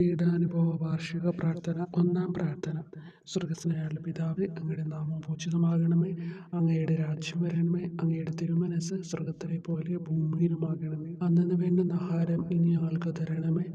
പീഡാനുഭവ വാർഷിക പ്രാർത്ഥന. ഒന്നാം പ്രാർത്ഥന. സ്വർഗ്ഗസ്ഥനായുള്ള പിതാവേ, അങ്ങയുടെ നാമം പൂജിതമാകണമേ. അങ്ങയുടെ രാജ്യം വരണമേ. അങ്ങയുടെ തിരുമനസ്സ് സ്വർഗ്ഗത്തിലെ പോലെ ഭൂമിയിലുമാകണമേ. അന്നന്ന് വേണ്ടുന്ന ആഹാരം ഇനി ഞങ്ങൾക്ക് തരണമേ.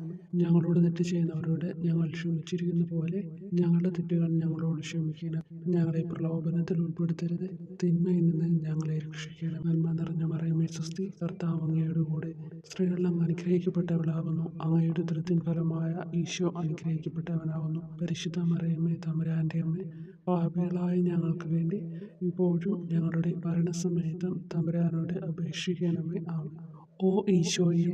ഞങ്ങളോട് തെറ്റ് ചെയ്യുന്നവരോട് ഞങ്ങൾ ക്ഷമിച്ചിരിക്കുന്ന പോലെ ഞങ്ങളുടെ തെറ്റുകൾ ഞങ്ങളോട് ക്ഷമിക്കണം. ഞങ്ങളെ പ്രലോഭനത്തിൽ ഉൾപ്പെടുത്തരുത്, തിന്മയിൽ നിന്ന് ഞങ്ങളെ രക്ഷിക്കണം. നന്മ നിറഞ്ഞ മറിയമേ സ്വസ്തി, കർത്താവ് അങ്ങയുടെ കൂടെ സ്ത്രീകളിൽ അങ്ങ് അനുഗ്രഹിക്കപ്പെട്ടവളാകുന്നു. അങ്ങയുടെ ഉദരത്തിൻ ഫലമായ ഈശോ അനുഗ്രഹിക്കപ്പെട്ടവനാകുന്നു. പരിശുദ്ധ മറിയമേ, തമ്പുരാന്റെ അമ്മേ, പാപികളായ ഞങ്ങൾക്ക് വേണ്ടി ഇപ്പോഴും ഞങ്ങളുടെ മരണസമയത്തും തമ്പുരാനോട് അപേക്ഷിക്കണമേ. ആമേൻ. ഓ ഈശോയെ,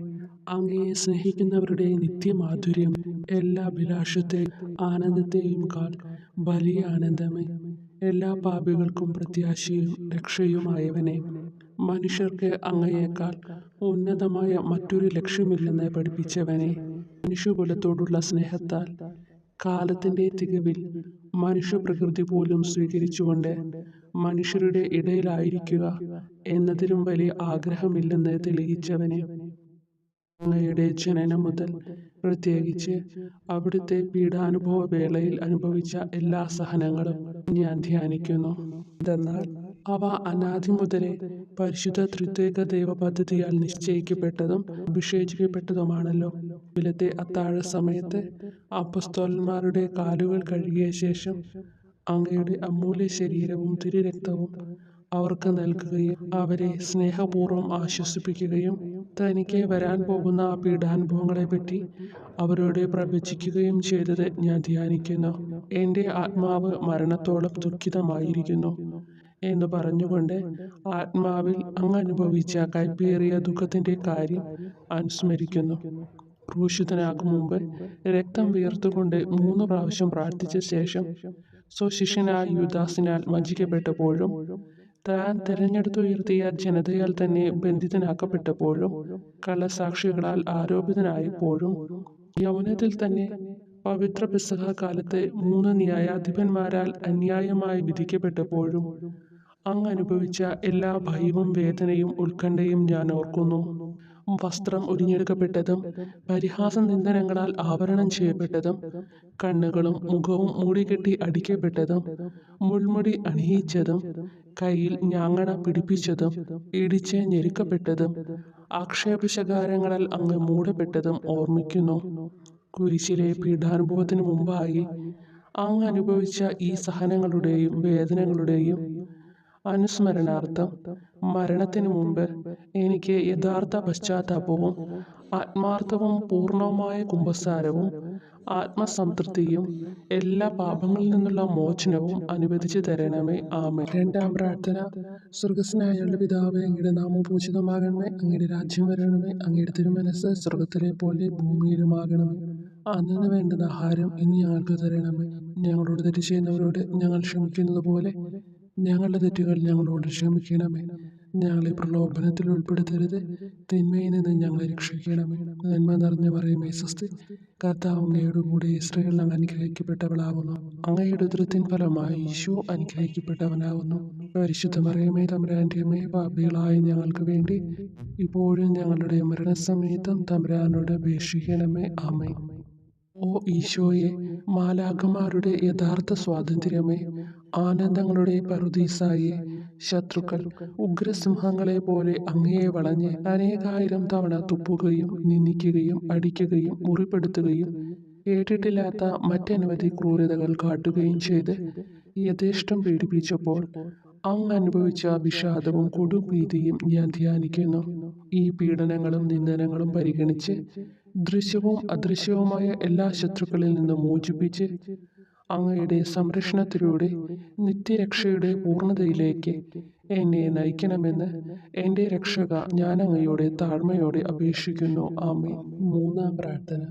അങ്ങയെ സ്നേഹിക്കുന്നവരുടെ നിത്യമാധുര്യം, എല്ലാ അഭിലാഷത്തെയും ആനന്ദത്തെയും കാൾ വലിയ ആനന്ദമേ. എല്ലാ പാപികൾക്കും പ്രത്യാശയും രക്ഷയുമായവനെ, മനുഷ്യർക്ക് അങ്ങയേക്കാൾ ഉന്നതമായ മറ്റൊരു ലക്ഷ്യമില്ലെന്ന് പഠിപ്പിച്ചവനെ, മനുഷ്യകുലത്തോടുള്ള സ്നേഹത്താൽ കാലത്തിൻ്റെ തികവിൽ മനുഷ്യപ്രകൃതി പോലും സ്വീകരിച്ചുകൊണ്ട് മനുഷ്യരുടെ ഇടയിലായിരിക്കുക എന്നതിലും വലിയ ആഗ്രഹമില്ലെന്ന് തെളിയിച്ചവനെ, അങ്ങയുടെ ജനനം മുതൽ പ്രത്യേകിച്ച് അവിടുത്തെ പീഡാനുഭവ വേളയിൽ അനുഭവിച്ച എല്ലാ സഹനങ്ങളും ഞാൻ ധ്യാനിക്കുന്നു. എന്തെന്നാൽ അവ അനാദി മുതലേ പരിശുദ്ധ ത്രിത്വൈക ദൈവ പദ്ധതിയാൽ നിശ്ചയിക്കപ്പെട്ടതും അഭിഷേചിക്കപ്പെട്ടതുമാണല്ലോ. വിലത്തെ അത്താഴ സമയത്ത് അപ്പസ്തോലന്മാരുടെ കാലുകൾ കഴുകിയ ശേഷം അങ്ങയുടെ അമൂല്യ ശരീരവും തിരുരക്തവും അവർക്ക് നൽകുകയും അവരെ സ്നേഹപൂർവ്വം ആശ്വസിപ്പിക്കുകയും തനിക്ക് വരാൻ പോകുന്ന ആ പീഡാനുഭവങ്ങളെപ്പറ്റി അവരോട് പ്രവചിക്കുകയും ചെയ്തത് ഞാൻ ധ്യാനിക്കുന്നു. എൻ്റെ ആത്മാവ് മരണത്തോളം ദുഃഖിതമായിരിക്കുന്നു എന്ന് പറഞ്ഞുകൊണ്ട് ആത്മാവിൽ അങ്ങ് അനുഭവിച്ച കൈപ്പേറിയ ദുഃഖത്തിൻ്റെ കാര്യം അനുസ്മരിക്കുന്നു. ക്രൂശിതനാകും മുമ്പ് രക്തം വിയർത്തുകൊണ്ട് 3 പ്രാവശ്യം പ്രാർത്ഥിച്ച ശേഷം സ്വശിഷ്യനായ യൂദാസിനാൽ വഞ്ചിക്കപ്പെട്ടപ്പോഴും താൻ തിരഞ്ഞെടുത്തുയർത്തിയ ജനതയാൽ തന്നെ ബന്ധിതനാക്കപ്പെട്ടപ്പോഴും കള്ളസാക്ഷികളാൽ ആരോപിതനായപ്പോഴും യൗവനത്തിൽ തന്നെ പവിത്ര പെസഹ കാലത്ത് 3 ന്യായാധിപന്മാരാൽ അന്യായമായി വിധിക്കപ്പെട്ടപ്പോഴും അങ്ങ് അനുഭവിച്ച എല്ലാ ഭയവും വേദനയും ഉത്കണ്ഠയും ഞാൻ ഓർക്കുന്നു. വസ്ത്രം ഉരിഞ്ഞെടുക്കപ്പെട്ടതും പരിഹാസ നിന്ദനങ്ങളാൽ ആവരണം ചെയ്യപ്പെട്ടതും കണ്ണുകളും മുഖവും മൂടിക്കെട്ടി അടിക്കപ്പെട്ടതും മുൾമുടി അണിയിച്ചതും കയ്യിൽ ഞാങ്ങണ പിടിപ്പിച്ചതും ഇടിച്ച് ഞെരുക്കപ്പെട്ടതും ആക്ഷേപശകാരങ്ങളാൽ അങ്ങ് മൂടപ്പെട്ടതും ഓർമ്മിക്കുന്നു. കുരിശിലെ പീഡാനുഭവത്തിന് മുമ്പായി അങ്ങ് അനുഭവിച്ച ഈ സഹനങ്ങളുടെയും വേദനകളുടെയും അനുസ്മരണാർത്ഥം മരണത്തിന് മുമ്പ് എനിക്ക് യഥാർത്ഥ പശ്ചാത്താപവും ആത്മാർത്ഥവും പൂർണ്ണവുമായ കുമ്പസാരവും ആത്മസംതൃപ്തിയും എല്ലാ പാപങ്ങളിൽ നിന്നുള്ള മോചനവും അനുവദിച്ചു തരണമേ. ആമേൻ. രണ്ടാം പ്രാർത്ഥന. സ്വർഗ്ഗസ്ഥനായുള്ള പിതാവേ, അങ്ങയുടെ നാമം പൂജിതമാകണമേ. അങ്ങയുടെ രാജ്യം വരണമേ. അങ്ങയുടെ തിരുമനസ്സ് സ്വർഗ്ഗത്തിലെ പോലെ ഭൂമിയിലുമാകണമേ. അന്നന്ന് വേണ്ടുന്ന ആഹാരം ഇനി ഞങ്ങൾക്ക് തരണമേ. ഞങ്ങളോട് തെറ്റ് ചെയ്യുന്നവരോട് ഞങ്ങൾ ക്ഷമിക്കുന്നത് പോലെ ഞങ്ങളുടെ തെറ്റുകൾ ഞങ്ങളോട് ക്ഷമിക്കണമേ. ഞങ്ങളെ പ്രലോഭനത്തിൽ ഉൾപ്പെടുത്തരുത്, തിന്മയിൽ നിന്ന് ഞങ്ങളെ രക്ഷിക്കണമേ. നന്മ നിറഞ്ഞ മറിയമേ സ്വസ്തി, കർത്താവ് അങ്ങയുടെ കൂടെ സ്ത്രീകളിൽ അങ്ങ് അനുഗ്രഹിക്കപ്പെട്ടവളാകുന്നു. അങ്ങയുടെ ഉദരത്തിൻ ഫലമായി ഈശോ അനുഗ്രഹിക്കപ്പെട്ടവനാകുന്നു. പരിശുദ്ധ മറിയമേ, തമ്പുരാന്റെ അമ്മേ, പാപികളായ ഞങ്ങൾക്ക് വേണ്ടി ഇപ്പോഴും ഞങ്ങളുടെ മരണസമയത്തും തമ്പുരാനോട് അപേക്ഷിക്കണമേ. ആമേൻ. ഓ ഈശോയെ, മാലാഖമാരുടെ യഥാർത്ഥ സ്വാതന്ത്ര്യമേ, ആനന്ദങ്ങളുടെ പറുദീസായെ, ശത്രുക്കൾ ഉഗ്രസിംഹങ്ങളെ പോലെ അങ്ങയെ വളഞ്ഞ് അനേകായിരം തവണ തുപ്പുകയും നിന്ദിക്കുകയും അടിക്കുകയും മുറിപ്പെടുത്തുകയും കേട്ടിട്ടില്ലാത്ത മറ്റനവധി ക്രൂരതകൾ കാട്ടുകയും ചെയ്ത് യഥേഷ്ടം പീഡിപ്പിച്ചപ്പോൾ അങ്ങ് അനുഭവിച്ച വിഷാദവും കൊടുഭീതിയും ഞാൻ ധ്യാനിക്കുന്നു. ഈ പീഡനങ്ങളും നിന്ദനങ്ങളും പരിഗണിച്ച് ദൃശ്യവും അദൃശ്യവുമായ എല്ലാ ശത്രുക്കളിൽ നിന്നും മോചിപ്പിച്ച് അങ്ങയുടെ സംരക്ഷണത്തിലൂടെ നിത്യരക്ഷയുടെ പൂർണ്ണതയിലേക്ക് എന്നെ നയിക്കണമെന്ന് എൻ്റെ രക്ഷക ഞാൻ അങ്ങയോട് താഴ്മയോടെ അപേക്ഷിക്കുന്നു. ആമേൻ. മൂന്നാം പ്രാർത്ഥന.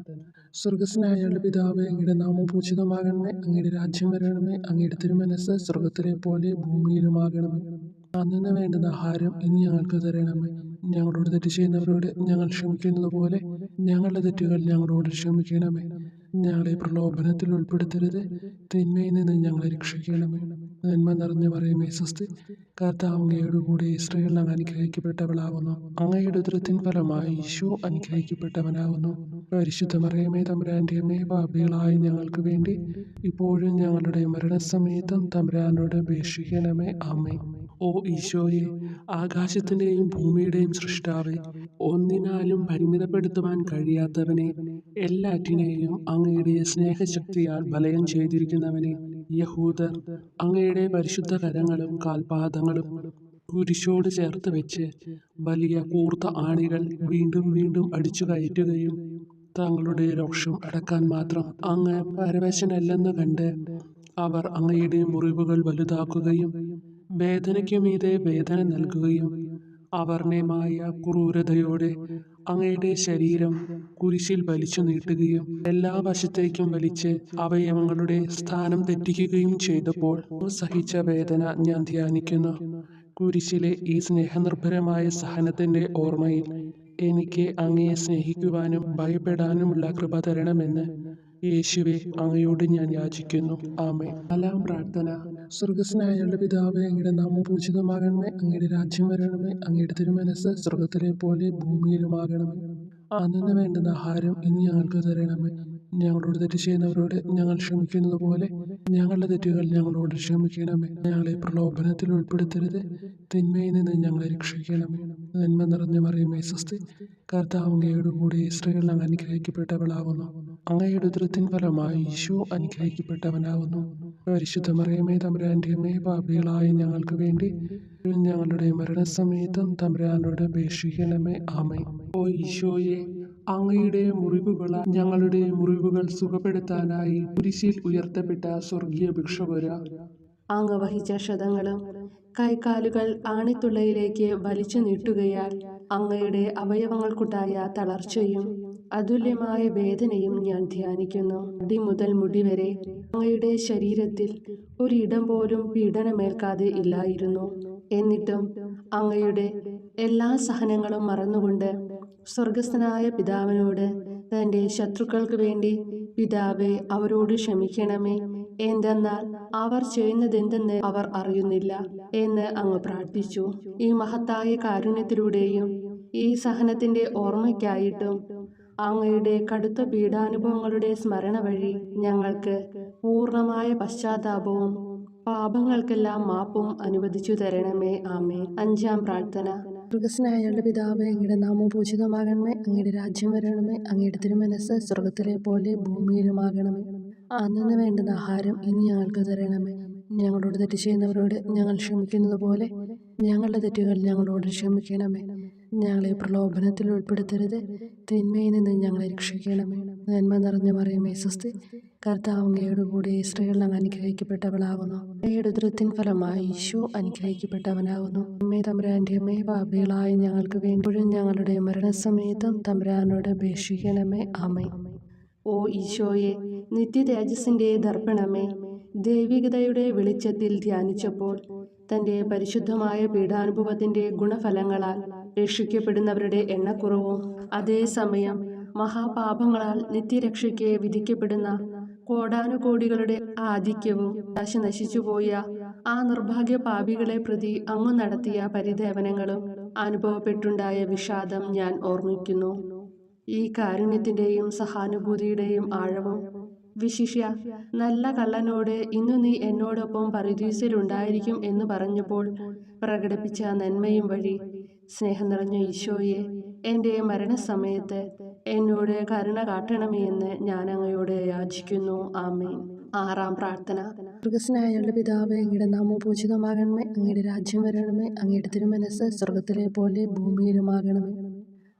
സ്വർഗ്ഗസ്ഥനായുള്ള പിതാവേ, അങ്ങയുടെ നാമം പൂജിതമാകണമേ. അങ്ങയുടെ രാജ്യം വരണമേ. അങ്ങയുടെ തിരുമനസ്സ് സ്വർഗ്ഗത്തിലെ പോലെ ഭൂമിയിലുമാകണമേ. അന്നന്ന് വേണ്ടുന്ന ആഹാരം ഇനി ഞങ്ങൾക്ക് തരണമേ. ഞങ്ങളോട് തെറ്റ് ചെയ്യുന്നവരോട് ഞങ്ങൾ ക്ഷമിക്കുന്നത് പോലെ ഞങ്ങളുടെ തെറ്റുകൾ ഞങ്ങളോട് ക്ഷമിക്കണമേ. ഞങ്ങളെ പ്രലോഭനത്തിൽ ഉൾപ്പെടുത്തരുത്, തിന്മയിൽ നിന്ന് ഞങ്ങളെ രക്ഷിക്കണമേ. നന്മ നിറഞ്ഞ മറിയമേ സ്വസ്തി, കർത്താവ് അങ്ങയോട് കൂടെ സ്ത്രീകൾ അങ്ങ് അനുഗ്രഹിക്കപ്പെട്ടവളാകുന്നു. അങ്ങയുടെ ഉദരത്തിൻ ഫലമായി ഈശോ അനുഗ്രഹിക്കപ്പെട്ടവനാകുന്നു. പരിശുദ്ധ മറിയമേ തമ്പുരാന്റെ അമ്മേ, പാപികളായ ഞങ്ങൾക്ക് വേണ്ടി ഇപ്പോഴും ഞങ്ങളുടെ മരണസമയത്തും തമ്പുരാനോട് അപേക്ഷിക്കണമേ. ആമേൻ. ഓ ഈശോയെ, ആകാശത്തിന്റെയും ഭൂമിയുടെയും സൃഷ്ടാവേ, ഒന്നിനാലും പരിമിതപ്പെടുത്തുവാൻ കഴിയാത്തവനെ, എല്ലാറ്റിനെയും അങ്ങയുടെ സ്നേഹശക്തിയാൽ വലയം ചെയ്തിരിക്കുന്നവനെ, യഹൂദർ അങ്ങയുടെ പരിശുദ്ധ കരങ്ങളും കാൽപാദങ്ങളും കുരിശോട് ചേർത്ത് വെച്ച് വലിയ കൂർത്ത ആണികൾ വീണ്ടും വീണ്ടും അടിച്ചു കയറ്റുകയും തങ്ങളുടെ രോഷം അടക്കാൻ മാത്രം അങ്ങ് പരവശനല്ലെന്ന് കണ്ട് അവർ അങ്ങയുടെ മുറിവുകൾ വലുതാക്കുകയും വേദനയ്ക്കു മീതെ വേദന നൽകുകയും അവർണ്ണയമായ ക്രൂരതയോടെ അങ്ങയുടെ ശരീരം കുരിശിൽ വലിച്ചു നീട്ടുകയും എല്ലാ വശത്തേക്കും വലിച്ച് അവയവങ്ങളുടെ സ്ഥാനം തെറ്റിക്കുകയും ചെയ്തപ്പോൾ സഹിച്ച വേദന ഞാൻ ധ്യാനിക്കുന്നു. കുരിശിലെ ഈ സ്നേഹനിർഭരമായ സഹനത്തിന്റെ ഓർമ്മയിൽ എനിക്ക് അങ്ങയെ സ്നേഹിക്കുവാനും ഭയപ്പെടാനുമുള്ള കൃപ തരണമെന്ന് യേശുവെ അങ്ങയോട് ഞാൻ യാചിക്കുന്നു. ആമേൻ. നാലാം പ്രാർത്ഥന. സ്വർഗസ്നായ ഞങ്ങളുടെ പിതാവേ, അങ്ങയുടെ നാമം പൂജിതമാകണമേ, അങ്ങയുടെ രാജ്യം വരണമേ, അങ്ങയുടെ തിരുമനസ്സ് സ്വർഗത്തിലെ പോലെ ഭൂമിയിലുമാകണമേ. അന്നു വേണ്ടുന്ന ആഹാരം ഇനി ഞങ്ങൾക്ക് തരണമേ. ഞങ്ങളോട് തെറ്റ് ചെയ്യുന്നവരോട് ഞങ്ങൾ ക്ഷമിക്കുന്നത് പോലെ ഞങ്ങളുടെ തെറ്റുകൾ ഞങ്ങളോട് ക്ഷമിക്കണമേ. ഞങ്ങളെ പ്രലോഭനത്തിൽ ഉൾപ്പെടുത്തരുത്, തിന്മയിൽ നിന്ന് ഞങ്ങളെ രക്ഷിക്കണമേ. നന്മ നിറഞ്ഞ മറിയമേ സ്വസ്തി, കർത്താവ് അങ്ങയോട് കൂടെ സ്ത്രീകൾ അങ്ങ് അനുഗ്രഹിക്കപ്പെട്ടവളാകുന്നു. അങ്ങയുടെ ഉദരത്തിൻ ഫലമായി ഈശോ അനുഗ്രഹിക്കപ്പെട്ടവനാകുന്നു. പരിശുദ്ധ മറിയമേ തമ്പുരാന്റെ അമ്മേ, പാപികളായ ഞങ്ങൾക്ക് വേണ്ടി ഞങ്ങളുടെ മരണസമയത്തും തമ്പുരാനോട് അപേക്ഷിക്കണമേ. ആമേൻ. ഓ ഈശോയെ, അങ്ങയുടെ മുറിവുകളാൽ ഞങ്ങളുടെ മുറിവുകൾ സുഖപ്പെടുത്താനായി കുരിശിൽ ഉയർത്തപ്പെട്ട സ്വർഗീയ ഭിക്ഷുവര, അങ്ങ് വഹിച്ച ക്ഷതങ്ങളും കൈകാലുകൾ ആണിത്തുള്ളയിലേക്ക് വലിച്ചു നീട്ടുകയാൽ അങ്ങയുടെ അവയവങ്ങൾക്കുണ്ടായ തളർച്ചയും അതുല്യമായ വേദനയും ഞാൻ ധ്യാനിക്കുന്നു. അടി മുതൽ മുടി വരെ അങ്ങയുടെ ശരീരത്തിൽ ഒരിടം പോലും പീഡനമേൽക്കാതെ ഇല്ലായിരുന്നു. എന്നിട്ടും അങ്ങയുടെ എല്ലാ സഹനങ്ങളും മറന്നുകൊണ്ട് സ്വർഗസ്ഥനായ പിതാവിനോട് തൻ്റെ ശത്രുക്കൾക്ക് വേണ്ടി പിതാവേ അവരോട് ക്ഷമിക്കണമേ, എന്തെന്നാൽ അവർ ചെയ്യുന്നതെന്തെന്ന് അവർ അറിയുന്നില്ല എന്ന് അങ്ങ് പ്രാർത്ഥിച്ചു. ഈ മഹത്തായ കാരുണ്യത്തിലൂടെയും ഈ സഹനത്തിന്റെ ഓർമ്മയ്ക്കായിട്ടും അങ്ങയുടെ കടുത്ത പീഡാനുഭവങ്ങളുടെ സ്മരണ വഴി ഞങ്ങൾക്ക് പൂർണ്ണമായ പശ്ചാത്താപവും പാപങ്ങൾക്കെല്ലാം മാപ്പും അനുവദിച്ചു തരണമേ. ആമേൻ. അഞ്ചാം പ്രാർത്ഥന. സ്വർഗസ്നായ ഞങ്ങളുടെ പിതാവേ, അങ്ങയുടെ നാമം പൂജിതമാകണമേ, അങ്ങയുടെ രാജ്യം വരണമേ, അങ്ങയുടെ തിരുമനസ്സ് സ്വർഗത്തിലെ പോലെ ഭൂമിയിലുമാകണമേ. അന്നു വേണ്ടുന്ന ആഹാരം ഇനി ഞങ്ങൾക്ക് തരണമേ. ഞങ്ങളോട് തെറ്റ് ചെയ്യുന്നവരോട് ഞങ്ങൾ ക്ഷമിക്കുന്നത് പോലെ ഞങ്ങളുടെ തെറ്റുകൾ ഞങ്ങളോട് ക്ഷമിക്കണമേ. ഞങ്ങളെ പ്രലോഭനത്തിൽ ഉൾപ്പെടുത്തരുത്, തിന്മയിൽ നിന്ന് ഞങ്ങളെ രക്ഷിക്കണമേ. നന്മ നിറഞ്ഞ മറിയമേ സ്വസ്തി, കർത്താവ് അങ്ങയോട് കൂടെ സ്ത്രീകൾ അങ്ങ് അനുഗ്രഹിക്കപ്പെട്ടവളാകുന്നു. അങ്ങയുടെ ഉദരത്തിൻ ഫലമായി ഈശോ അനുഗ്രഹിക്കപ്പെട്ടവനാകുന്നു. അമ്മേ തമ്പുരാന്റെ അമ്മേ, പാപികളായ ഞങ്ങൾക്ക് വേണ്ടിയും ഞങ്ങളുടെ മരണസമയത്തും തമ്പുരാനോട് അപേക്ഷിക്കണമേ. ആമേൻ. ഓ ഈശോയെ, നിത്യതേജസ്സിന്റെ ദർപ്പണമേ, ദൈവികതയുടെ വെളിച്ചത്തിൽ ധ്യാനിച്ചപ്പോൾ തൻ്റെ പരിശുദ്ധമായ പീഡാനുഭവത്തിന്റെ ഗുണഫലങ്ങളാൽ രക്ഷിക്കപ്പെടുന്നവരുടെ എണ്ണക്കുറവും അതേസമയം മഹാപാപങ്ങളാൽ നിത്യരക്ഷയ്ക്ക് വിധിക്കപ്പെടുന്ന കോടാനുകോടികളുടെ ആധിക്യവും നശിച്ചുപോയ ആ നിർഭാഗ്യ പാപികളെ പ്രതി അങ്ങ് നടത്തിയ പരിദേവനങ്ങളും അനുഭവപ്പെട്ടുണ്ടായ വിഷാദം ഞാൻ ഓർമ്മിക്കുന്നു. ഈ കാരുണ്യത്തിന്റെയും സഹാനുഭൂതിയുടെയും ആഴവും വിശിഷ്യ നല്ല കള്ളനോട് ഇന്നു നീ എന്നോടൊപ്പം പറുദീസയിലുണ്ടായിരിക്കും എന്ന് പറഞ്ഞപ്പോൾ പ്രകടിപ്പിച്ച നന്മയും വഴി സ്നേഹം നിറഞ്ഞ ഈശോയെ, എൻ്റെ മരണസമയത്ത് എന്നോട് കരുണ കാട്ടണമേ എന്ന് ഞാൻ അങ്ങയോട് യാചിക്കുന്നു. ആമേൻ. ആറാം പ്രാർത്ഥന. സ്വർഗസ്നായ ഞങ്ങളുടെ പിതാവേ, അങ്ങയുടെ നാമം പൂജിതമാകണമേ, അങ്ങയുടെ രാജ്യം വരണമേ, അങ്ങയുടെ തിരുമനസ്സ് സ്വർഗത്തിലെ പോലെ ഭൂമിയിലുമാകണമേ.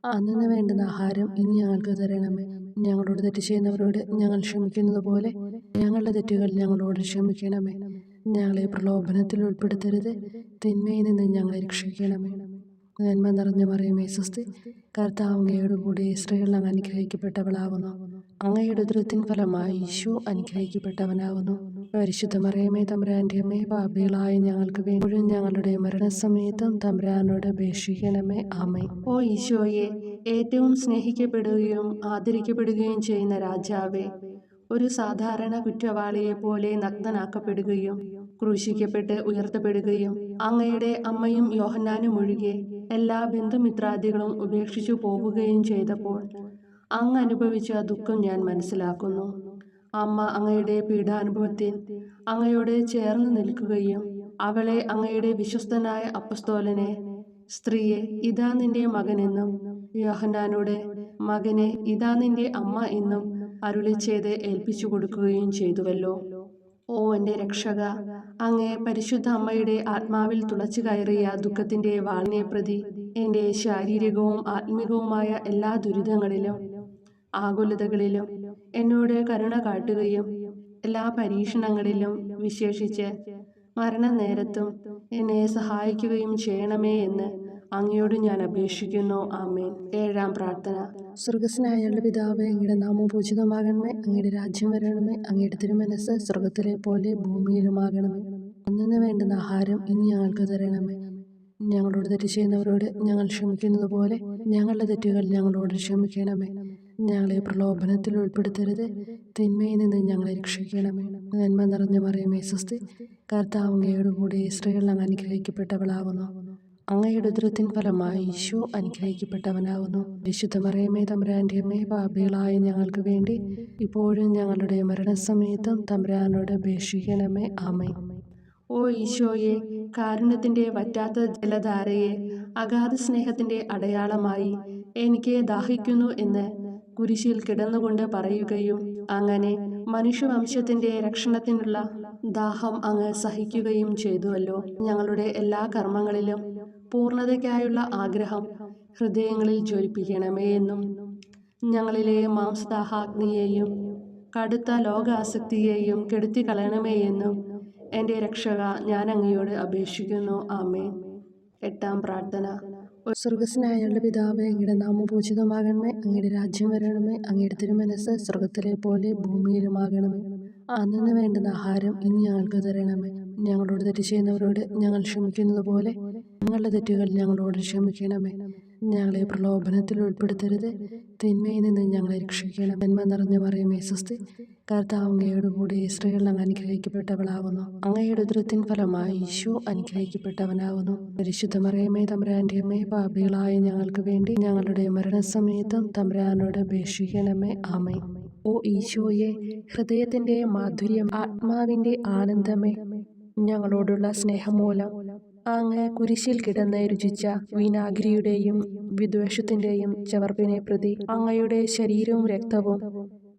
അന്നു വേണ്ടുന്ന ആഹാരം ഇനി ഞങ്ങൾക്ക് തരണമേ. ഞങ്ങളോട് തെറ്റ് ചെയ്യുന്നവരോട് ഞങ്ങൾ ക്ഷമിക്കുന്നത് പോലെ ഞങ്ങളുടെ തെറ്റുകൾ ഞങ്ങളോട് ക്ഷമിക്കണമേ. ഞങ്ങളെ പ്രലോഭനത്തിൽ ഉൾപ്പെടുത്തരുത്, തിന്മയിൽ നിന്ന് ഞങ്ങളെ രക്ഷിക്കണമേ. നന്മ നിറഞ്ഞ മറിയമേ സ്വസ്തി, കർത്താവ് അങ്ങയോട് കൂടെ സ്ത്രീകൾ അങ്ങ് അനുഗ്രഹിക്കപ്പെട്ടവളാകുന്നു. അങ്ങയുടെ ഉദരത്തിൻ ഫലമായി ഈശോ അനുഗ്രഹിക്കപ്പെട്ടവനാകുന്നു. പരിശുദ്ധ മറിയമേ തമ്പുരാന്റെ അമ്മേ, പാപികളായ ഞങ്ങൾക്ക് വേണ്ടിയും ഞങ്ങളുടെ മരണസമയത്തും തമ്പുരാനോട് അപേക്ഷിക്കണമേ. ആമേൻ. ഓ ഈശോയെ, ഏറ്റവും സ്നേഹിക്കപ്പെടുകയും ആദരിക്കപ്പെടുകയും ചെയ്യുന്ന രാജാവേ, ഒരു സാധാരണ കുറ്റവാളിയെപ്പോലെ നഗ്നനാക്കപ്പെടുകയും ക്രൂശിക്കപ്പെട്ട് ഉയർത്തപ്പെടുകയും അങ്ങയുടെ അമ്മയും യോഹന്നാനും ഒഴികെ എല്ലാ ബന്ധുമിത്രാദികളും ഉപേക്ഷിച്ചു പോവുകയും ചെയ്തപ്പോൾ അങ്ങ് അനുഭവിച്ച ദുഃഖം ഞാൻ മനസ്സിലാക്കുന്നു. അമ്മ അങ്ങയുടെ പീഡാനുഭവത്തിൽ അങ്ങയോട് ചേർന്ന് നിൽക്കുകയും അവളെ അങ്ങയുടെ വിശ്വസ്തനായ അപ്പസ്തോലനെ, സ്ത്രീയെ ഇതാ നിന്റെ മകനെന്നും യോഹന്നാനോട് മകനെ ഇതാ നിന്റെ അമ്മ എന്നും അരുളി ചെയ്ത് ഏൽപ്പിച്ചു കൊടുക്കുകയും ചെയ്തുവല്ലോ. ഓ എൻ്റെ രക്ഷക, അങ്ങേ പരിശുദ്ധ അമ്മയുടെ ആത്മാവിൽ തുളച്ചു കയറിയ ദുഃഖത്തിൻ്റെ വാളിനെ പ്രതി എൻ്റെ ശാരീരികവും ആത്മികവുമായ എല്ലാ ദുരിതങ്ങളിലും ആകുലതകളിലും എന്നോട് കരുണ കാട്ടുകയും എല്ലാ പരീക്ഷണങ്ങളിലും വിശേഷിച്ച് മരണനേരത്തും എന്നെ സഹായിക്കുകയും ചെയ്യണമേ എന്ന് അങ്ങയോട് ഞാൻ അപേക്ഷിക്കുന്നു. ആമേൻ. 7-ാം പ്രാർത്ഥന. സ്വർഗസ്നായ ഞങ്ങളുടെ പിതാവേ, അങ്ങയുടെ നാമം പൂജിതമാകണമേ, അങ്ങയുടെ രാജ്യം വരണമേ, അങ്ങയുടെ തിരുമനസ്സ് സ്വർഗത്തിലെ പോലെ ഭൂമിയിലുമാകണമേ. അന്നു വേണ്ടുന്ന ആഹാരം ഇനി ഞങ്ങൾക്ക് തരണമേ. ഞങ്ങളോട് തെറ്റ് ചെയ്യുന്നവരോട് ഞങ്ങൾ ക്ഷമിക്കുന്നത് പോലെ ഞങ്ങളുടെ തെറ്റുകൾ ഞങ്ങളോട് ക്ഷമിക്കണമേ. ഞങ്ങളെ പ്രലോഭനത്തിൽ ഉൾപ്പെടുത്തരുത്, തിന്മയിൽ നിന്ന് ഞങ്ങളെ രക്ഷിക്കണമേ. നന്മ നിറഞ്ഞ മറിയമേ സ്വസ്തി, കർത്താവ് അങ്ങയോട് കൂടെ സ്ത്രീകൾ അങ്ങ് അനുഗ്രഹിക്കപ്പെട്ടവളാകുന്നു. അങ്ങയുടെ ഉദരത്തിൻ ഫലമായി ഈശോ അനുഗ്രഹിക്കപ്പെട്ടവനാകുന്നു. വിശുദ്ധ മറിയമേ തമ്പുരാന്റെ അമ്മേ, പാപികളായ ഞങ്ങൾക്ക് വേണ്ടി ഇപ്പോഴും ഞങ്ങളുടെ മരണസമയത്തും തമ്പുരാനോട് അപേക്ഷിക്കണമേ. ആമേൻ. ഓ ഈശോയെ, കാരുണ്യത്തിൻ്റെ വറ്റാത്ത ജലധാരയെ അഗാധ സ്നേഹത്തിൻ്റെ അടയാളമായി എനിക്ക് ദാഹിക്കുന്നു എന്ന് കുരിശിൽ കിടന്നുകൊണ്ട് പറയുകയും അങ്ങനെ മനുഷ്യവംശത്തിൻ്റെ രക്ഷണത്തിനുള്ള ദാഹം അങ്ങ് സഹിക്കുകയും ചെയ്തുവല്ലോ. ഞങ്ങളുടെ എല്ലാ കർമ്മങ്ങളിലും പൂർണ്ണതയ്ക്കായുള്ള ആഗ്രഹം ഹൃദയങ്ങളിൽ ജ്വലിപ്പിക്കണമേ എന്നും ഞങ്ങളിലെ മാംസദാഹാഗ്നിയെയും കടുത്ത ലോകാസക്തിയെയും കെടുത്തിക്കളയണമേ എന്നും എൻ്റെ രക്ഷക ഞാൻ അങ്ങയോട് അപേക്ഷിക്കുന്നു. ആമേൻ. 8-ാം പ്രാർത്ഥന. സ്വർഗസ്നായ ഞങ്ങളുടെ പിതാവേ, അങ്ങയുടെ നാമം പൂജിതമാകണമേ, അങ്ങയുടെ രാജ്യം വരണമേ, അങ്ങയുടെ തിരുമനസ്സ് സ്വർഗത്തിലെ പോലെ ഭൂമിയിലുമാകണമേ. അന്നു വേണ്ടുന്ന ആഹാരം ഇനി ഞങ്ങൾക്ക് തരണമേ. ഞങ്ങളോട് തെറ്റ് ചെയ്യുന്നവരോട് ഞങ്ങൾ ക്ഷമിക്കുന്നത് പോലെ ഞങ്ങളുടെ തെറ്റുകൾ ഞങ്ങളോട് ക്ഷമിക്കണമേ. ഞങ്ങളെ പ്രലോഭനത്തിൽ ഉൾപ്പെടുത്തരുത്, തിന്മയിൽ നിന്ന് ഞങ്ങളെ രക്ഷിക്കണം. നന്മ നിറഞ്ഞ മറിയമേ സ്വസ്തി, കർത്താവ് അങ്ങയോട് കൂടെ സ്ത്രീകൾ അങ്ങ് അനുഗ്രഹിക്കപ്പെട്ടവളാകുന്നു. അങ്ങയുടെ ഉദരത്തിൻ ഫലമായി ഈശോ അനുഗ്രഹിക്കപ്പെട്ടവനാകുന്നു. പരിശുദ്ധ മറിയമേ തമ്പുരാന്റെ അമ്മേ, പാപികളായ ഞങ്ങൾക്ക് വേണ്ടി ഞങ്ങളുടെ മരണസമയത്തും തമ്പുരാനോട് അപേക്ഷിക്കണമേ. ആമേൻ. ഓ ഈശോയെ, ഹൃദയത്തിൻ്റെ മാധുര്യം, ആത്മാവിൻ്റെ ആനന്ദമേ, ഞങ്ങളോടുള്ള സ്നേഹം മൂലം അങ്ങ് കുരിശിൽ കിടന്ന് രുചിച്ച വിനാഗിരിയുടെയും വിദ്വേഷത്തിൻ്റെയും ചവർപ്പിനെ പ്രതി അങ്ങയുടെ ശരീരവും രക്തവും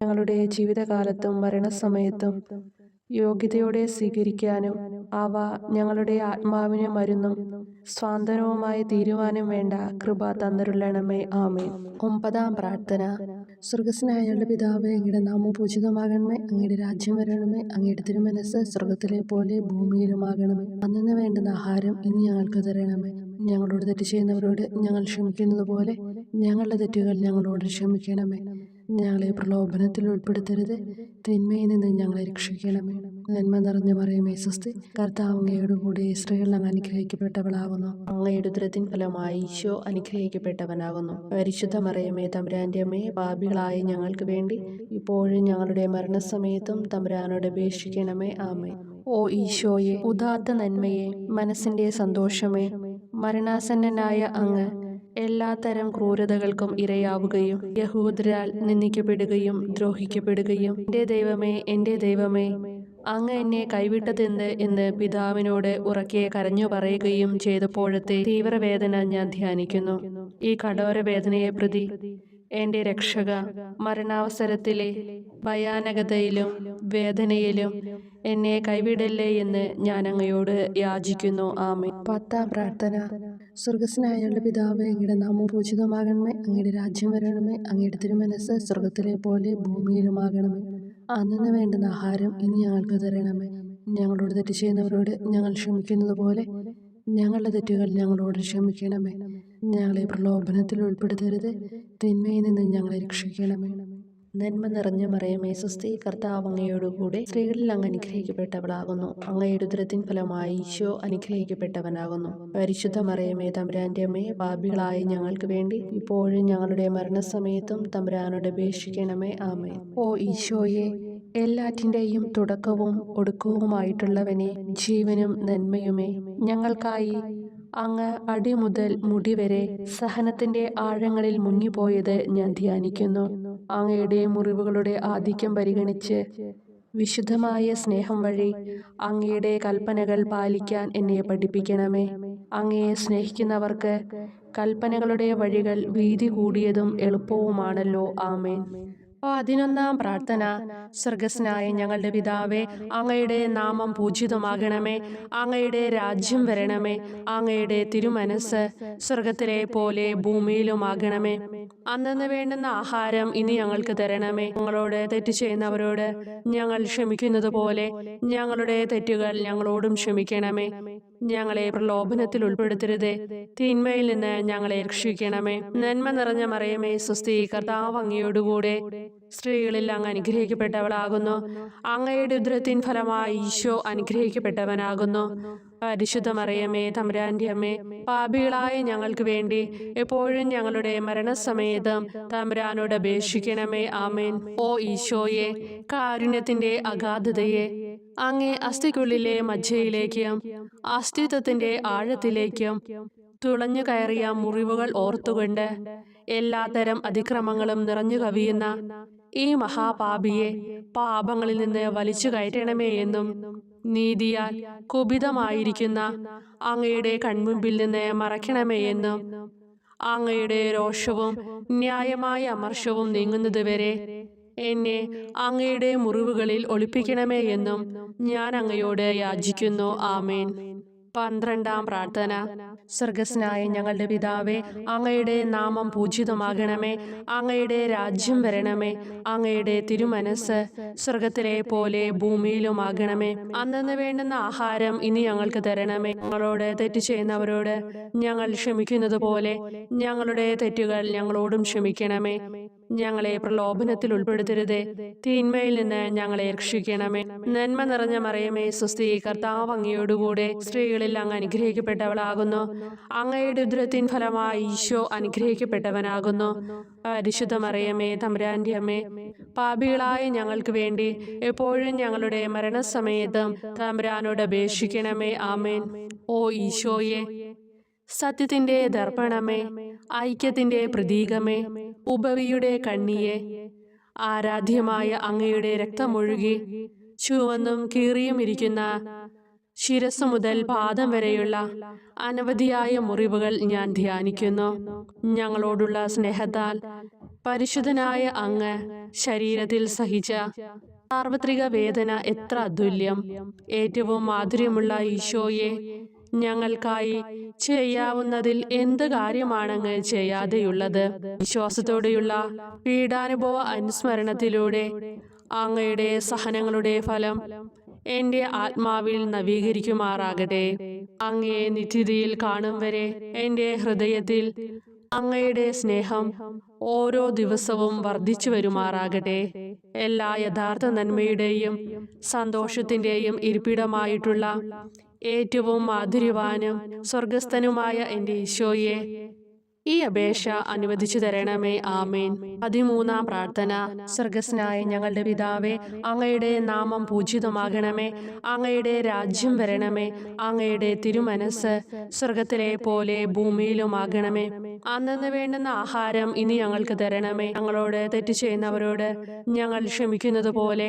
ഞങ്ങളുടെ ജീവിതകാലത്തും മരണസമയത്തും യോഗ്യതയോടെ സ്വീകരിക്കാനും അവ ഞങ്ങളുടെ ആത്മാവിന് മരുന്നും സ്വാന്തനവുമായി തീരുവാനും വേണ്ട കൃപ തന്നരുളണമേ. ആമേൻ. 9-ാം പ്രാർത്ഥന. സ്വർഗസ്നായ ഞങ്ങളുടെ പിതാവേ, അങ്ങയുടെ നാമം പൂജിതമാകണമേ, അങ്ങയുടെ രാജ്യം വരണമേ, അങ്ങയുടെ തിരുമനസ്സ് സ്വർഗത്തിലെ പോലെ ഭൂമിയിലുമാകണമേ. അന്നു വേണ്ടുന്ന ആഹാരം ഇനി ഞങ്ങൾക്ക് തരണമേ. ഞങ്ങളോട് തെറ്റ് ചെയ്യുന്നവരോട് ഞങ്ങൾ ക്ഷമിക്കുന്നത് പോലെ ഞങ്ങളുടെ തെറ്റുകൾ ഞങ്ങളോട് ക്ഷമിക്കണമേ. ഞങ്ങളെ പ്രലോഭനത്തിൽ ഉൾപ്പെടുത്തരുത്, തിന്മയിൽ നിന്ന് ഞങ്ങളെ രക്ഷിക്കണമേ. നന്മ നിറഞ്ഞ മറിയമേ സ്വസ്തി, കർത്താവ് അങ്ങയോട് കൂടെ സ്ത്രീകൾ അങ്ങ് അനുഗ്രഹിക്കപ്പെട്ടവളാകുന്നു. അങ്ങയുടെ ഉദരത്തിൻ ഫലമായി ഈശോ അനുഗ്രഹിക്കപ്പെട്ടവനാകുന്നു. പരിശുദ്ധ മറിയമേ തമ്പുരാന്റെ അമ്മേ, പാപികളായ ഞങ്ങൾക്ക് വേണ്ടി ഇപ്പോഴും ഞങ്ങളുടെ മരണസമയത്തും തമ്പുരാനോട് അപേക്ഷിക്കണമേ. ആമേൻ. ഓ ഈശോയെ, ഉദാത്ത നന്മയെ, മനസ്സിൻ്റെ സന്തോഷമേ, മരണാസന്നനായ അങ്ങ് എല്ലാത്തരം ക്രൂരതകൾക്കും ഇരയാവുകയും യഹൂദരാൽ നിന്ദിക്കപ്പെടുകയും ദ്രോഹിക്കപ്പെടുകയും എൻ്റെ ദൈവമേ അങ്ങ് എന്നെ കൈവിട്ടതെന്ത് എന്ന് പിതാവിനോട് ഉറക്കെ കരഞ്ഞു പറയുകയും ചെയ്തപ്പോഴത്തെ തീവ്രവേദന ഞാൻ ധ്യാനിക്കുന്നു. ഈ കഠോര വേദനയെ പ്രതി എൻ്റെ രക്ഷക, മരണാവസരത്തിലെ ഭയാനകതയിലും വേദനയിലും എന്നെ കൈവിടല്ലേ എന്ന് ഞാൻ അങ്ങയോട് യാചിക്കുന്നു. ആമേൻ. 10-ാം പ്രാർത്ഥന. സ്വർഗസ്നായ ഞങ്ങളുടെ പിതാവേ, അങ്ങയുടെ നാമം പൂജിതമാകണമേ, അങ്ങയുടെ രാജ്യം വരണമേ, അങ്ങയുടെ തിരുമനസ്സ് സ്വർഗത്തിലെ പോലെ ഭൂമിയിലുമാകണമേ. അന്നു വേണ്ടുന്ന ആഹാരം ഇനി ഞങ്ങൾക്ക് തരണമേ. ഞങ്ങളോട് തെറ്റ് ചെയ്യുന്നവരോട് ഞങ്ങൾ ക്ഷമിക്കുന്നത് പോലെ ഞങ്ങളുടെ തെറ്റുകൾ ഞങ്ങളോട് ക്ഷമിക്കണമേ. ഞങ്ങളെ പ്രലോഭനത്തിൽ ഉൾപ്പെടുത്തരുത്, തിന്മയിൽ നിന്ന് ഞങ്ങളെ രക്ഷിക്കണമേ. നന്മ നിറഞ്ഞ മറിയമേ സ്വസ്തി, കർത്താവ് അങ്ങയോടുകൂടെ സ്ത്രീകളിൽ അങ്ങ് അനുഗ്രഹിക്കപ്പെട്ടവളാകുന്നു. അങ്ങയുടെ ഉദരത്തിൻ ഫലമായി ഈശോ അനുഗ്രഹിക്കപ്പെട്ടവനാകുന്നു. പരിശുദ്ധ മറിയമേ തമ്പുരാന്റെ അമ്മേ, പാപികളായ ഞങ്ങൾക്ക് വേണ്ടി ഇപ്പോഴും ഞങ്ങളുടെ മരണസമയത്തും തമ്പുരാനോട് അപേക്ഷിക്കണമേ. ആമേൻ. ഓ ഈശോയെ, എല്ലാറ്റിൻ്റെയും തുടക്കവും ഒടുക്കവുമായിട്ടുള്ളവനെ, ജീവനും നന്മയുമേ, ഞങ്ങൾക്കായി അങ്ങ് അടിമുതൽ മുടിവരെ സഹനത്തിന്റെ ആഴങ്ങളിൽ മുങ്ങിപ്പോയത് ഞാൻ ധ്യാനിക്കുന്നു. അങ്ങയുടെ മുറിവുകളുടെ ആധിക്യം പരിഗണിച്ച് വിശുദ്ധമായ സ്നേഹം വഴി അങ്ങയുടെ കൽപ്പനകൾ പാലിക്കാൻ എന്നെ പഠിപ്പിക്കണമേ. അങ്ങയെ സ്നേഹിക്കുന്നവർക്ക് കൽപ്പനകളുടെ വഴികൾ വീതി കൂടിയതും എളുപ്പവുമാണല്ലോ. ആമേൻ. 11-ാം പ്രാർത്ഥന. സ്വർഗസ്നായ ഞങ്ങളുടെ പിതാവേ, അങ്ങയുടെ നാമം പൂജിതമാകണമേ. അങ്ങയുടെ രാജ്യം വരണമേ. അങ്ങയുടെ തിരുമനസ് സ്വർഗത്തിലെ പോലെ ഭൂമിയിലുമാകണമേ. അന്നന്ന് വേണ്ടുന്ന ആഹാരം ഇനി ഞങ്ങൾക്ക് തരണമേ. ഞങ്ങളോട് തെറ്റ് ചെയ്യുന്നവരോട് ഞങ്ങൾ ക്ഷമിക്കുന്നത് പോലെ ഞങ്ങളുടെ തെറ്റുകൾ ഞങ്ങളോടും ക്ഷമിക്കണമേ. ഞങ്ങളെ പ്രലോഭനത്തിൽ ഉൾപ്പെടുത്തരുതേ, തിന്മയിൽ നിന്ന് ഞങ്ങളെ രക്ഷിക്കണമേ. നന്മ നിറഞ്ഞ മറിയമേ, സ്വസ്തി, കർത്താവ് അങ്ങയോടുകൂടെ സ്ത്രീകളിൽ അങ്ങ് അനുഗ്രഹിക്കപ്പെട്ടവളാകുന്നു. അങ്ങയുടെ ഉദരത്തിൻ ഫലമായി ഈശോ അനുഗ്രഹിക്കപ്പെട്ടവനാകുന്നു. പരിശുദ്ധ മറിയമേ, തമ്പുരാന്റെ അമ്മേ, പാപികളായ ഞങ്ങൾക്ക് വേണ്ടി എപ്പോഴും ഞങ്ങളുടെ മരണസമയത്തും തമ്പുരാനോട് അപേക്ഷിക്കണമേ. ആമേൻ. ഓ ഈശോയെ, കാരുണ്യത്തിന്റെ അഗാധതയെ, അങ്ങേ അസ്ഥിക്കുള്ളിലെ മജ്ജയിലേക്കും അസ്തിത്വത്തിന്റെ ആഴത്തിലേക്കും തുളഞ്ഞു കയറിയ മുറിവുകൾ ഓർത്തുകൊണ്ട് എല്ലാത്തരം അതിക്രമങ്ങളും നിറഞ്ഞു കവിയുന്ന ഈ മഹാപാപിയെ പാപങ്ങളിൽ നിന്ന് വലിച്ചു കയറ്റണമേ എന്നും, നീതിയാൽ കുപിതമായിരിക്കുന്ന അങ്ങയുടെ കൺമുമ്പിൽ നിന്ന് മറയ്ക്കണമേ എന്നും, അങ്ങയുടെ രോഷവും ന്യായമായ അമർഷവും നീങ്ങുന്നതുവരെ എന്നെ അങ്ങയുടെ മുറിവുകളിൽ ഒളിപ്പിക്കണമേ എന്നും ഞാൻ അങ്ങയോട് യാചിക്കുന്നു. ആമേൻ. 12-ാം പ്രാർത്ഥന. സ്വർഗസ്നായ ഞങ്ങളുടെ പിതാവേ, അങ്ങയുടെ നാമം പൂജിതമാകണമേ. അങ്ങയുടെ രാജ്യം വരണമേ. അങ്ങയുടെ തിരുമനസ് സ്വർഗത്തിലെ പോലെ ഭൂമിയിലുമാകണമേ. അന്നന്ന് വേണ്ടുന്ന ആഹാരം ഇനി ഞങ്ങൾക്ക് തരണമേ. ഞങ്ങളോട് തെറ്റ് ചെയ്യുന്നവരോട് ഞങ്ങൾ ക്ഷമിക്കുന്നത് പോലെ ഞങ്ങളുടെ തെറ്റുകൾ ഞങ്ങളോടും ക്ഷമിക്കണമേ. ഞങ്ങളെ പ്രലോഭനത്തിൽ ഉൾപ്പെടുത്തരുതേ, തിന്മയിൽ നിന്ന് ഞങ്ങളെ രക്ഷിക്കണമേ. നന്മ നിറഞ്ഞ മറിയമേ, സ്വസ്തി, കർത്താവ് അങ്ങയോടുകൂടെ സ്ത്രീകളിൽ അങ്ങ് അനുഗ്രഹിക്കപ്പെട്ടവളാകുന്നു. അങ്ങയുടെ ഉദരത്തിൻ ഫലമായി ഈശോ അനുഗ്രഹിക്കപ്പെട്ടവനാകുന്നു. പരിശുദ്ധ മറിയമേ, തമ്പുരാന്റെ അമ്മേ, പാപികളായ ഞങ്ങൾക്ക് വേണ്ടി എപ്പോഴും ഞങ്ങളുടെ മരണസമയത്തും തമ്പുരാനോട് അപേക്ഷിക്കണമേ. ആമേൻ. ഓ ഈശോയെ, സത്യത്തിന്റെ ദർപ്പണമേ, ഐക്യത്തിന്റെ പ്രതീകമേ, ഉപവിയുടെ കണ്ണിയെ, ആരാധ്യമായ അങ്ങയുടെ രക്തമൊഴുകി ചുവന്നും കീറിയും ഇരിക്കുന്ന ശിരസ് മുതൽ പാദം വരെയുള്ള അനവധിയായ മുറിവുകൾ ഞാൻ ധ്യാനിക്കുന്നു. ഞങ്ങളോടുള്ള സ്നേഹത്താൽ പരിശുദ്ധനായ അങ്ങ് ശരീരത്തിൽ സഹിച്ച സാർവത്രിക വേദന എത്ര അതുല്യം. ഏറ്റവും മാധുര്യമുള്ള ഈശോയെ, ഞങ്ങൾക്കായി ചെയ്യാവുന്നതിൽ എന്ത് കാര്യമാണങ്ങ് ചെയ്യാതെയുള്ളത്? വിശ്വാസത്തോടെയുള്ള പീഡാനുഭവ അനുസ്മരണത്തിലൂടെ അങ്ങയുടെ സഹനങ്ങളുടെ ഫലം എന്റെ ആത്മാവിൽ നവീകരിക്കുമാറാകട്ടെ. അങ്ങയെ നിത്യതയിൽ കാണും വരെ എന്റെ ഹൃദയത്തിൽ അങ്ങയുടെ സ്നേഹം ഓരോ ദിവസവും വർദ്ധിച്ചു വരുമാറാകട്ടെ. എല്ലാ യഥാർത്ഥ നന്മയുടെയും സന്തോഷത്തിന്റെയും ഇരിപ്പിടമായിട്ടുള്ള ഏറ്റവും മാധുര്യവാനും സ്വർഗസ്ഥനുമായ എൻ്റെ ഈശോയെ, ഈ അപേക്ഷ അനുവദിച്ചു തരണമേ. ആമേൻ. 13-ാം പ്രാർത്ഥന. സ്വർഗസ്നായ ഞങ്ങളുടെ പിതാവേ, അങ്ങയുടെ നാമം പൂജിതമാകണമേ. അങ്ങയുടെ രാജ്യം വരണമേ. അങ്ങയുടെ തിരുമനസ് സ്വർഗത്തിലെ പോലെ ഭൂമിയിലുമാകണമേ. അന്നന്ന് വേണ്ടുന്ന ആഹാരം ഇനി ഞങ്ങൾക്ക് തരണമേ. ഞങ്ങളോട് തെറ്റ് ചെയ്യുന്നവരോട് ഞങ്ങൾ ക്ഷമിക്കുന്നത് പോലെ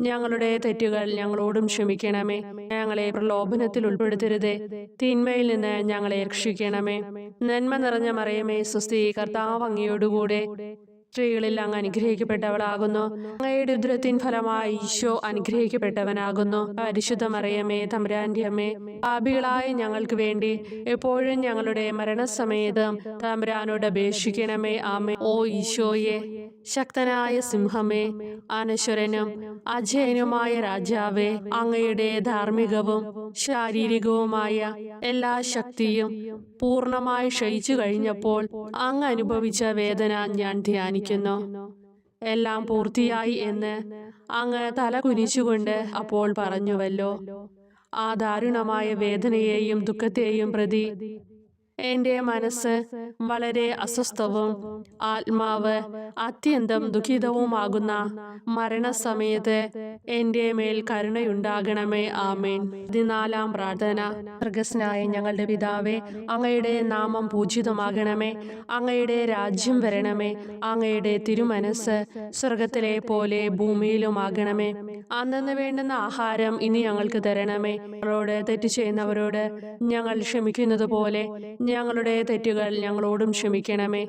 ഞങ്ങളുടെ തെറ്റുകൾ ഞങ്ങളോടും ക്ഷമിക്കണമേ. ഞങ്ങളെ പ്രലോഭനത്തിൽ ഉൾപ്പെടുത്തരുതേ, തിന്മയിൽ നിന്ന് ഞങ്ങളെ രക്ഷിക്കണമേ. നന്മ നിറഞ്ഞ മറിയമേ, സ്വസ്തി, കർത്താവ് അങ്ങയോടുകൂടെ സ്ത്രീകളിൽ അങ്ങ് അനുഗ്രഹിക്കപ്പെട്ടവളാകുന്നു. അങ്ങയുടെ ഉദരത്തിൻ ഫലമായി ഈശോ അനുഗ്രഹിക്കപ്പെട്ടവനാകുന്നു. പരിശുദ്ധ മറിയമേ, തമ്പുരാന്റെ അമ്മേ, പാപികളായ ഞങ്ങൾക്ക് വേണ്ടി എപ്പോഴും ഞങ്ങളുടെ മരണസമയത്തും തമ്പുരാനോട് അപേക്ഷിക്കണമേ. ആമേൻ. ഓ ഈശോയെ, ശക്തനായ സിംഹമേ, അനശ്വരനും അജയനുമായ രാജാവേ, അങ്ങയുടെ ധാർമ്മികവും ശാരീരികവുമായ എല്ലാ ശക്തിയും പൂർണ്ണമായി ക്ഷയിച്ചു കഴിഞ്ഞപ്പോൾ അങ്ങ് അനുഭവിച്ച വേദന ഞാൻ ധ്യാനിക്കുന്നു. എല്ലാം പൂർത്തിയായി എന്ന് അങ്ങ് തല കുനിച്ചുകൊണ്ട് അപ്പോൾ പറഞ്ഞുവല്ലോ. ആ ദാരുണമായ വേദനയെയും ദുഃഖത്തെയും പ്രതി എൻ്റെ മനസ്സ് വളരെ അസ്വസ്ഥവും ആത്മാവ് അത്യന്തം ദുഃഖിതവുമാകുന്ന മരണസമയത്ത് എൻ്റെ മേൽ കരുണയുണ്ടാകണമേ. ആമേൻ. 14-ാം പ്രാർത്ഥന. സ്വർഗസ്നായ ഞങ്ങളുടെ പിതാവേ, അങ്ങയുടെ നാമം പൂജിതമാകണമേ. അങ്ങയുടെ രാജ്യം വരണമേ. അങ്ങയുടെ തിരുമനസ് സ്വർഗത്തിലെ പോലെ ഭൂമിയിലുമാകണമേ. അന്നന്ന് വേണ്ടുന്ന ആഹാരം ഇനി ഞങ്ങൾക്ക് തരണമേ. ഞങ്ങളോട് തെറ്റ് ചെയ്യുന്നവരോട് ഞങ്ങൾ ക്ഷമിക്കുന്നത് പോലെ ഞങ്ങളുടെ തെറ്റുകൾ ഞങ്ങളോടും ക്ഷമിക്കണമേ.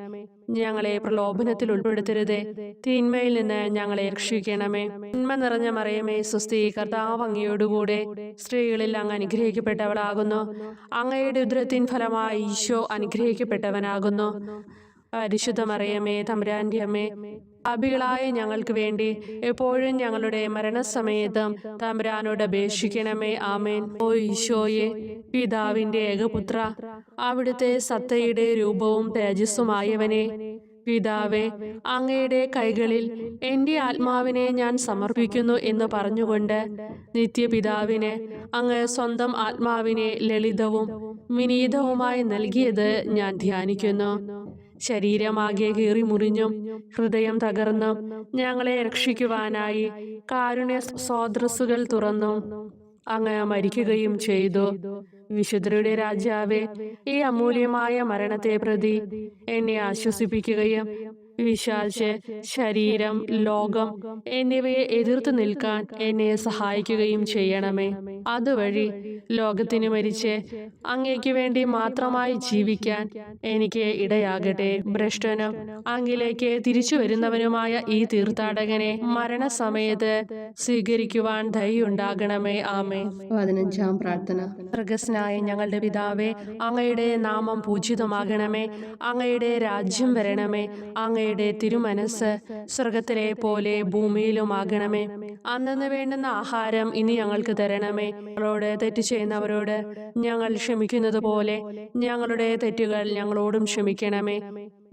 ഞങ്ങളെ പ്രലോഭനത്തിൽ ഉൾപ്പെടുത്തരുതേ, തിന്മയിൽ നിന്ന് ഞങ്ങളെ രക്ഷിക്കണമേ. നന്മ നിറഞ്ഞ മറിയമേ സ്വസ്തി, കർത്താവ് അങ്ങയോടുകൂടെ സ്ത്രീകളിൽ അങ്ങ് അനുഗ്രഹിക്കപ്പെട്ടവളാകുന്നു. അങ്ങയുടെ ഉദരത്തിൻ ഫലമായി ഈശോ അനുഗ്രഹിക്കപ്പെട്ടവനാകുന്നു. പരിശുദ്ധ മറിയമേ, തമ്പുരാന്റെ അമ്മേ, പാപികളായ ഞങ്ങൾക്ക് വേണ്ടി എപ്പോഴും ഞങ്ങളുടെ മരണസമയത്തും തമ്പുരാനോട് അപേക്ഷിക്കണമേ. ആമേൻ. ഓ ഈശോയെ, പിതാവിന്റെ ഏകപുത്ര, അവിടുത്തെ സത്തയുടെ രൂപവും തേജസ്സുമായവനെ, പിതാവേ, അങ്ങയുടെ കൈകളിൽ എൻ്റെ ആത്മാവിനെ ഞാൻ സമർപ്പിക്കുന്നു എന്ന് പറഞ്ഞുകൊണ്ട് നിത്യപിതാവിന് അങ്ങ് സ്വന്തം ആത്മാവിനെ ലളിതവും വിനീതവുമായി നൽകിയത് ഞാൻ ധ്യാനിക്കുന്നു. ശരീരമാകെ കീറി മുറിഞ്ഞും ഹൃദയം തകർന്നും ഞങ്ങളെ രക്ഷിക്കുവാനായി കാരുണ്യ സ്രോതസ്സുകൾ തുറന്നും അങ്ങ് മരിക്കുകയും ചെയ്തു. വിശുദ്ധരുടെ രാജാവേ, ഈ അമൂല്യമായ മരണത്തെ പ്രതി എന്നെ ആശ്വസിപ്പിക്കുകയും പിശാച്, ശരീരം, ലോകം എന്നിവയെ എതിർത്ത് നിൽക്കാൻ എന്നെ സഹായിക്കുകയും ചെയ്യണമേ. അതുവഴി ലോകത്തിന് മരിച്ച് അങ്ങയ്ക്ക് വേണ്ടി മാത്രമായി ജീവിക്കാൻ എനിക്ക് ഇടയാകട്ടെ. ഭ്രഷ്ടനും അങ്ങിലേക്ക് തിരിച്ചു വരുന്നവനുമായ ഈ തീർത്ഥാടകനെ മരണസമയത്ത് സ്വീകരിക്കുവാൻ ദയുണ്ടാകണമേ. ആമേൻ. 15-ാം പ്രാർത്ഥന. സ്വർഗസ്നായ ഞങ്ങളുടെ പിതാവേ, അങ്ങയുടെ നാമം പൂജിതമാകണമേ. അങ്ങയുടെ രാജ്യം വരണമേ. അങ്ങയുടെ തിരുമനസ് സ്വർഗത്തിലെ പോലെ ഭൂമിയിലുമാകണമേ. അന്നന്ന് വേണ്ടുന്ന ആഹാരം ഇനി ഞങ്ങൾക്ക് തരണമേ. ഞങ്ങളോട് തെറ്റ് ചെയ്യുന്നവരോട് ഞങ്ങൾ ക്ഷമിക്കുന്നത് പോലെ ഞങ്ങളുടെ തെറ്റുകൾ ഞങ്ങളോടും ക്ഷമിക്കണമേ.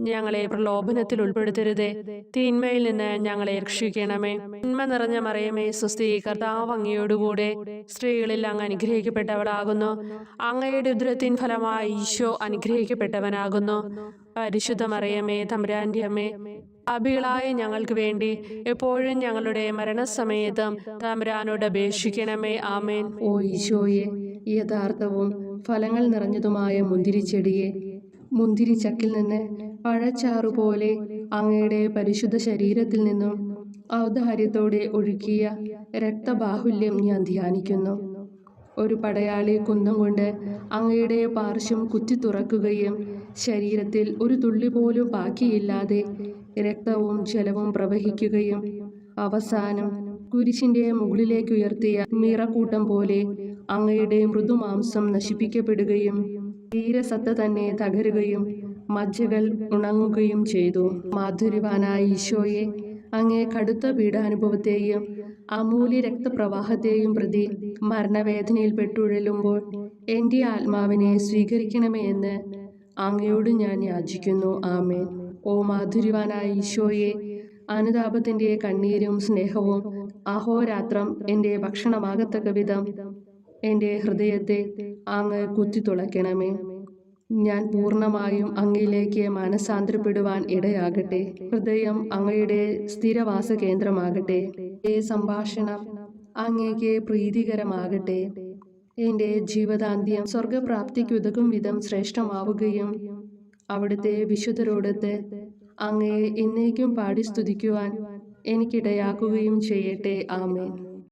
ഞങ്ങളെ പ്രലോഭനത്തിൽ ഉൾപ്പെടുത്തരുതേ, തിന്മയിൽ നിന്ന് ഞങ്ങളെ രക്ഷിക്കണമേ. നന്മ നിറഞ്ഞ മറിയമേ സ്വസ്തി, കർത്താവ് അങ്ങയോടുകൂടെ സ്ത്രീകളിൽ അങ്ങ് അനുഗ്രഹിക്കപ്പെട്ടവളാകുന്നു. അങ്ങയുടെ ഉദരത്തിൻ ഫലമായി ഈശോ അനുഗ്രഹിക്കപ്പെട്ടവനാകുന്നു. പരിശുദ്ധ മറിയമേ, തമ്പുരാന്റെ അമ്മേ, പാപികളായ ഞങ്ങൾക്ക് വേണ്ടി എപ്പോഴും ഞങ്ങളുടെ മരണസമയത്തും തമ്പുരാനോട് അപേക്ഷിക്കണമേ. ആമേൻ. ഓ ഈശോയെ, യഥാർത്ഥവും ഫലങ്ങൾ നിറഞ്ഞതുമായ മുന്തിരിച്ചെടിയെ, മുന്തിരിച്ചക്കിൽ നിന്ന് പഴച്ചാറുപോലെ അങ്ങയുടെ പരിശുദ്ധ ശരീരത്തിൽ നിന്നും ഔദാര്യത്തോടെ ഒഴുക്കിയ രക്തബാഹുല്യം ഞാൻ ധ്യാനിക്കുന്നു. ഒരു പടയാളി കുന്തം കൊണ്ട് അങ്ങയുടെ പാർശ്വം കുത്തി തുറക്കുകയും ശരീരത്തിൽ ഒരു തുള്ളി പോലും ബാക്കിയില്ലാതെ രക്തവും ജലവും പ്രവഹിക്കുകയും അവസാനം കുരിശിന്റെ മുകളിലേക്ക് ഉയർത്തിയ മീറക്കൂട്ടം പോലെ അങ്ങയുടെ മൃദുമാംസം നശിപ്പിക്കപ്പെടുകയും തീരസത്ത തന്നെ തകരുകയും മജ്ജകൾ ഉണങ്ങുകയും ചെയ്തു. മാധുര്യവാനായ ഈശോയെ, അങ്ങേ കടുത്ത പീഡാനുഭവത്തെയും അമൂല്യ രക്തപ്രവാഹത്തെയും പ്രതി മരണവേദനയിൽ പെട്ടുഴലുമ്പോൾ എൻ്റെ ആത്മാവിനെ സ്വീകരിക്കണമേ എന്ന് അങ്ങയോട് ഞാൻ യാചിക്കുന്നു. ആമേൻ. ഓ മാധുര്യവാനായ ഈശോയെ, അനുതാപത്തിൻ്റെ കണ്ണീരും സ്നേഹവും അഹോരാത്രം എൻ്റെ ഭക്ഷണമാകത്തക്ക വിധം എൻ്റെ ഹൃദയത്തെ അങ്ങ് കുത്തിത്തുളയ്ക്കണമേ. ഞാൻ പൂർണ്ണമായും അങ്ങയിലേക്ക് മാനസാന്തരപ്പെടുവാൻ ഇടയാകട്ടെ. ഹൃദയം അങ്ങയുടെ സ്ഥിരവാസ കേന്ദ്രമാകട്ടെ. എൻ്റെ സംഭാഷണം അങ്ങേക്ക് പ്രീതികരമാകട്ടെ. എൻ്റെ ജീവിതാന്ത്യം സ്വർഗപ്രാപ്തിക്കുതകും വിധം ശ്രേഷ്ഠമാവുകയും അവിടുത്തെ വിശുദ്ധരോടൊത്ത് അങ്ങയെ എന്നേക്കും പാടി സ്തുതിക്കുവാൻ എനിക്കിടയാക്കുകയും ചെയ്യട്ടെ. ആമേൻ.